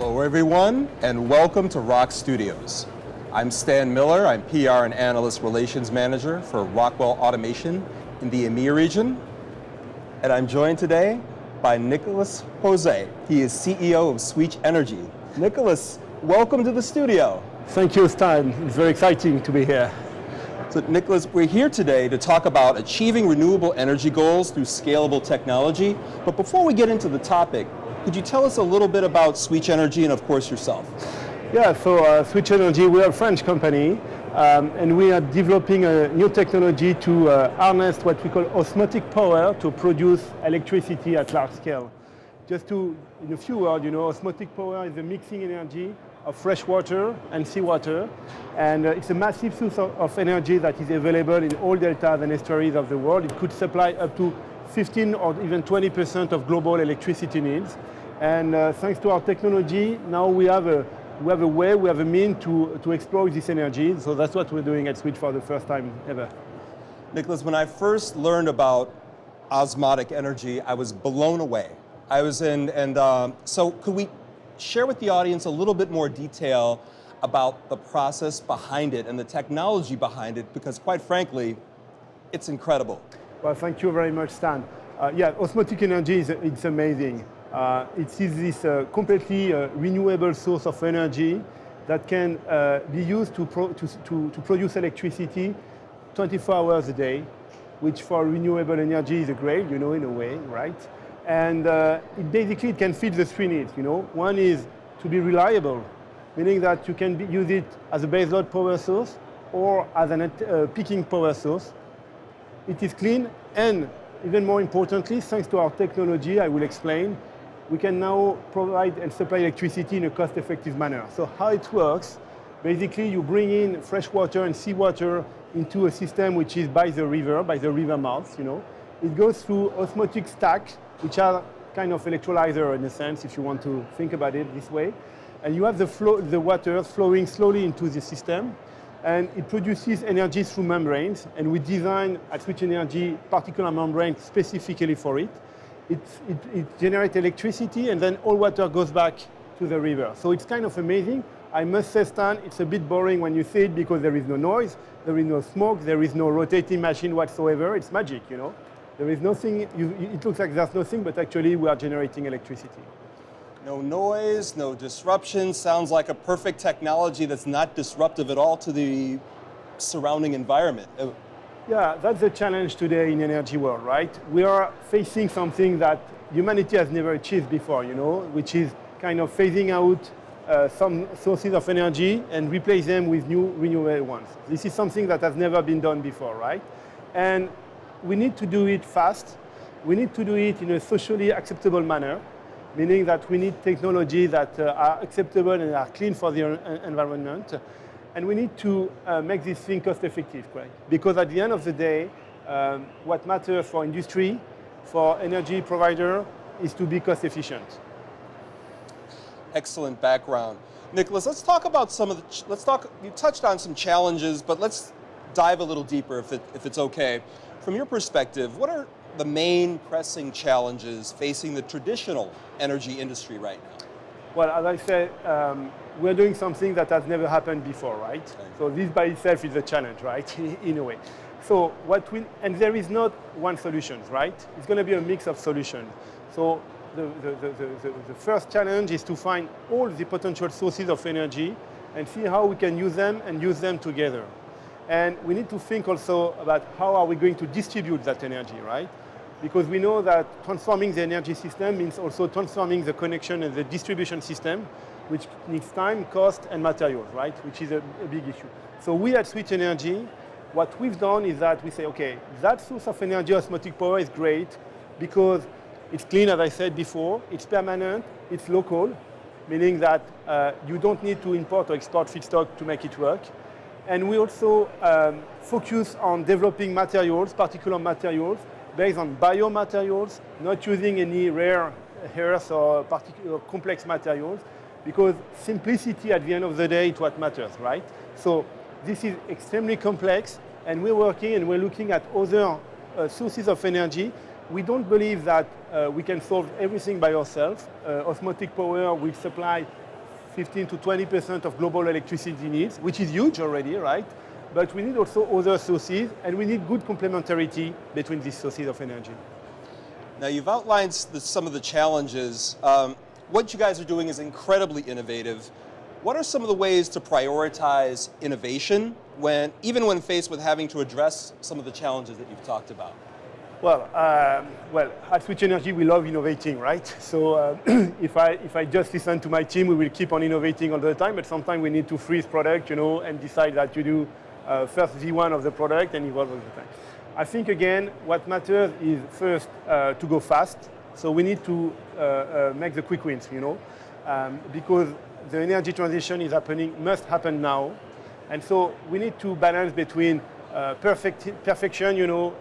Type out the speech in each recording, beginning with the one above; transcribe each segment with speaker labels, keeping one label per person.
Speaker 1: Hello everyone, and welcome to ROKStudios. I'm Stan Miller, I'm PR and Analyst Relations Manager for Rockwell Automation in the EMEA region. And I'm joined today by Nicolas Heuze. He is CEO of Sweetch Energy. Nicolas, welcome to the studio.
Speaker 2: Thank you, Stan. It's very exciting to be here.
Speaker 1: So Nicolas, we're here today to talk about achieving renewable energy goals through scalable technology. But before we get into the topic, could you tell us a little bit about Sweetch Energy and of course yourself?
Speaker 2: Yeah, so Sweetch Energy, we are a French company and we are developing a new technology to harness what we call osmotic power to produce electricity at large scale. Just to, in a few words, osmotic power is the mixing energy of fresh water and seawater, and it's a massive source of energy that is available in all deltas and estuaries of the world. It could supply up to 15 or even 20% of global electricity needs. And thanks to our technology, now we have a mean to explore this energy. So that's what we're doing at Sweetch for the first time ever.
Speaker 1: Nicolas, when I first learned about osmotic energy, I was blown away. So could we share with the audience a little bit more detail about the process behind it and the technology behind it, because quite frankly, it's incredible.
Speaker 2: Well, thank you very much, Stan. Yeah, osmotic energy it's amazing. It is this completely renewable source of energy that can be used to produce electricity 24 hours a day, which for renewable energy is a great, in a way, right? And it can fit the three needs. One is to be reliable, meaning that you can use it as a baseload power source or as a peaking power source. It is clean, and even more importantly, thanks to our technology, I will explain, we can now provide and supply electricity in a cost-effective manner. So how it works, basically you bring in fresh water and seawater into a system which is by the river mouth, It goes through osmotic stack, which are kind of electrolyzer in a sense, if you want to think about it this way. And you have the water flowing slowly into the system, and it produces energy through membranes, and we design at Sweetch Energy particular membrane specifically for it. It generates electricity, and then all water goes back to the river. So it's kind of amazing. I must say, Stan, it's a bit boring when you see it because there is no noise, there is no smoke, there is no rotating machine whatsoever. It's magic, There is nothing, it looks like there's nothing, but actually we are generating electricity.
Speaker 1: No noise, no disruption. Sounds like a perfect technology that's not disruptive at all to the surrounding environment.
Speaker 2: Yeah, that's the challenge today in the energy world, right? We are facing something that humanity has never achieved before, which is kind of phasing out some sources of energy and replace them with new renewable ones. This is something that has never been done before, right? And we need to do it fast. We need to do it in a socially acceptable manner, meaning that we need technology that are acceptable and are clean for the environment. And we need to make this thing cost effective, right? Because at the end of the day, what matters for industry, for energy provider, is to be cost efficient.
Speaker 1: Excellent background. Nicolas, let's talk about you touched on some challenges, but let's dive a little deeper if it's okay. From your perspective, what are the main pressing challenges facing the traditional energy industry right now?
Speaker 2: Well, as I said, we're doing something that has never happened before, right? Okay. So this by itself is a challenge, right? In a way. So and there is not one solution, right? It's going to be a mix of solutions. So the first challenge is to find all the potential sources of energy and see how we can use them and use them together. And we need to think also about how are we going to distribute that energy, right? Because we know that transforming the energy system means also transforming the connection and the distribution system, which needs time, cost, and materials, right? Which is a big issue. So we at Sweetch Energy, what we've done is that we say, okay, that source of energy, osmotic power, is great because it's clean, as I said before, it's permanent, it's local, meaning that you don't need to import or export feedstock to make it work. And we also focus on developing materials, particular materials, based on biomaterials, not using any rare earths or particular complex materials, because simplicity at the end of the day is what matters, right? So this is extremely complex, and we're working and we're looking at other sources of energy. We don't believe that we can solve everything by ourselves. Osmotic power will supply 15 to 20% of global electricity needs, which is huge already, right? But we need also other sources, and we need good complementarity between these sources of energy.
Speaker 1: Now, you've outlined some of the challenges. What you guys are doing is incredibly innovative. What are some of the ways to prioritize innovation even when faced with having to address some of the challenges that you've talked about?
Speaker 2: Well, at Sweetch Energy, we love innovating, right? So if I just listen to my team, we will keep on innovating all the time, but sometimes we need to freeze product, and decide that you do first V1 of the product and evolve all the time. I think, again, what matters is first to go fast. So we need to make the quick wins, because the energy transition must happen now. And so we need to balance between perfection,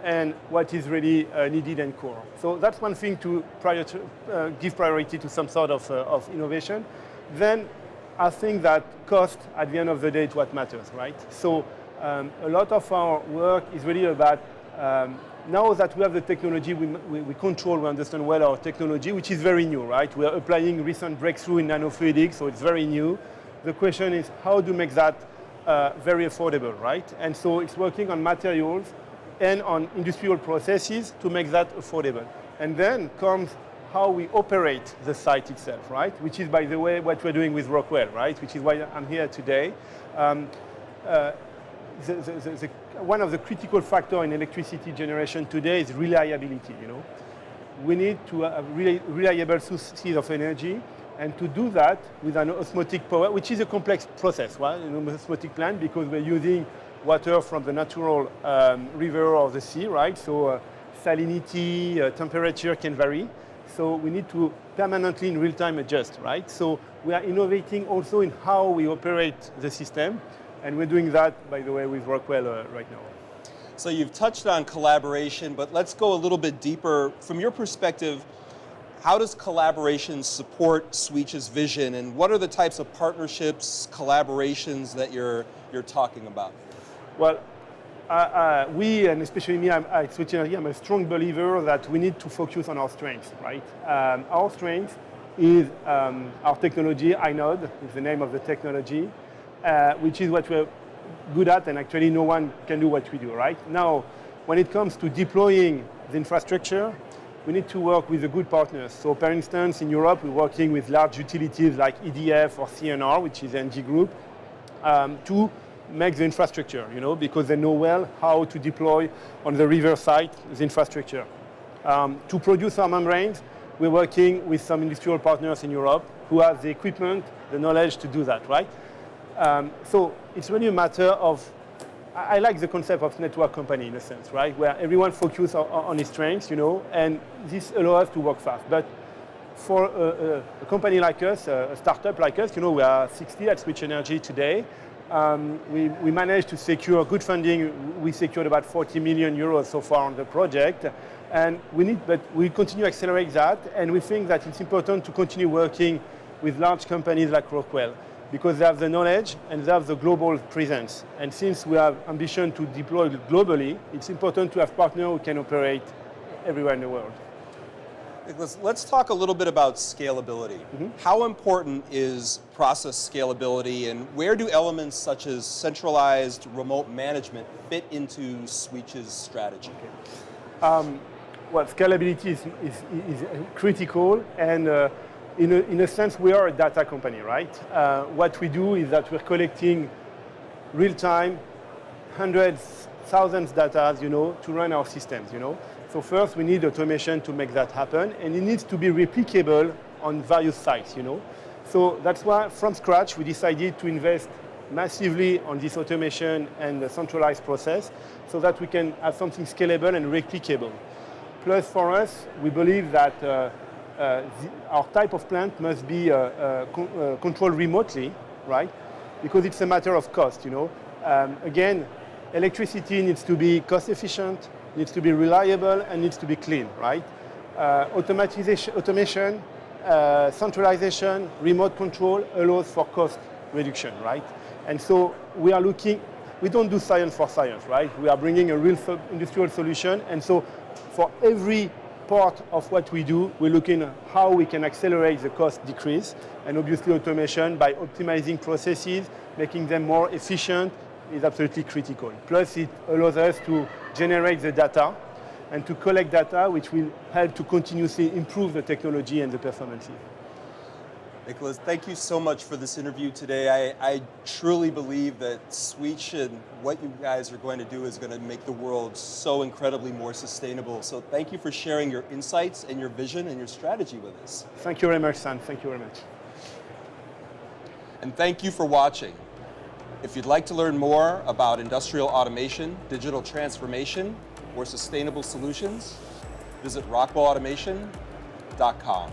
Speaker 2: and what is really needed and core. So that's one thing to give priority to some sort of innovation. Then I think that cost, at the end of the day, is what matters, right? So a lot of our work is really about, now that we have the technology, we control, we understand well our technology, which is very new, right? We are applying recent breakthrough in nanofluidics, so it's very new. The question is how to make that very affordable, right? And so it's working on materials and on industrial processes to make that affordable. And then comes how we operate the site itself, right? Which is, by the way, what we're doing with Rockwell, right? Which is why I'm here today. One of the critical factors in electricity generation today is reliability, We need to have reliable sources of energy, and to do that with an osmotic power, which is a complex process, right? Osmotic plant, because we're using water from the natural river or the sea, right? So salinity, temperature can vary. So we need to permanently in real time adjust, right? So we are innovating also in how we operate the system. And we're doing that, by the way, with Rockwell right now.
Speaker 1: So you've touched on collaboration, but let's go a little bit deeper. From your perspective, how does collaboration support Sweetch's vision, and what are the types of partnerships, collaborations that you're talking about?
Speaker 2: Well, we, and especially me at Sweetch Energy, I'm a strong believer that we need to focus on our strengths, right? Our strength is our technology. iNode is the name of the technology, which is what we're good at, and actually no one can do what we do, right? Now, when it comes to deploying the infrastructure, we need to work with the good partners. So, for instance, in Europe, we're working with large utilities like EDF or CNR, which is NG Group, to make the infrastructure, because they know well how to deploy on the river side the infrastructure. To produce our membranes, we're working with some industrial partners in Europe who have the equipment, the knowledge to do that, right? So it's really a matter of, I like the concept of network company in a sense, right? Where everyone focuses on his strengths, and this allows us to work fast. But for a company like us, a startup like us, we are 60 at Sweetch Energy today. We managed to secure good funding. We secured about 40 million euros so far on the project. And we continue to accelerate that. And we think that it's important to continue working with large companies like Rockwell, because they have the knowledge and they have the global presence. And since we have ambition to deploy globally, it's important to have partners who can operate everywhere in the world.
Speaker 1: Nicolas, let's talk a little bit about scalability. Mm-hmm. How important is process scalability, and where do elements such as centralized remote management fit into Sweetch's strategy?
Speaker 2: Okay. Well, scalability is critical, and in a sense, we are a data company, right? What we do is that we're collecting real-time hundreds, thousands of data, to run our systems, So first, we need automation to make that happen, and it needs to be replicable on various sites, So that's why, from scratch, we decided to invest massively on this automation and the centralized process, so that we can have something scalable and replicable. Plus, for us, we believe that our type of plant must be controlled remotely, right? Because it's a matter of cost, Again, electricity needs to be cost efficient, needs to be reliable, and needs to be clean, right? Automation, centralization, remote control allows for cost reduction, right? And so we don't do science for science, right? We are bringing a real industrial solution, and so for every part of what we do, we're looking at how we can accelerate the cost decrease, and obviously automation by optimizing processes, making them more efficient is absolutely critical. Plus, it allows us to generate the data and to collect data, which will help to continuously improve the technology and the performances.
Speaker 1: Nicolas, thank you so much for this interview today. I truly believe that Sweetch and what you guys are going to do is going to make the world so incredibly more sustainable. So thank you for sharing your insights and your vision and your strategy with us.
Speaker 2: Thank you very much, Stan. Thank you very much.
Speaker 1: And thank you for watching. If you'd like to learn more about industrial automation, digital transformation, or sustainable solutions, visit rockwellautomation.com.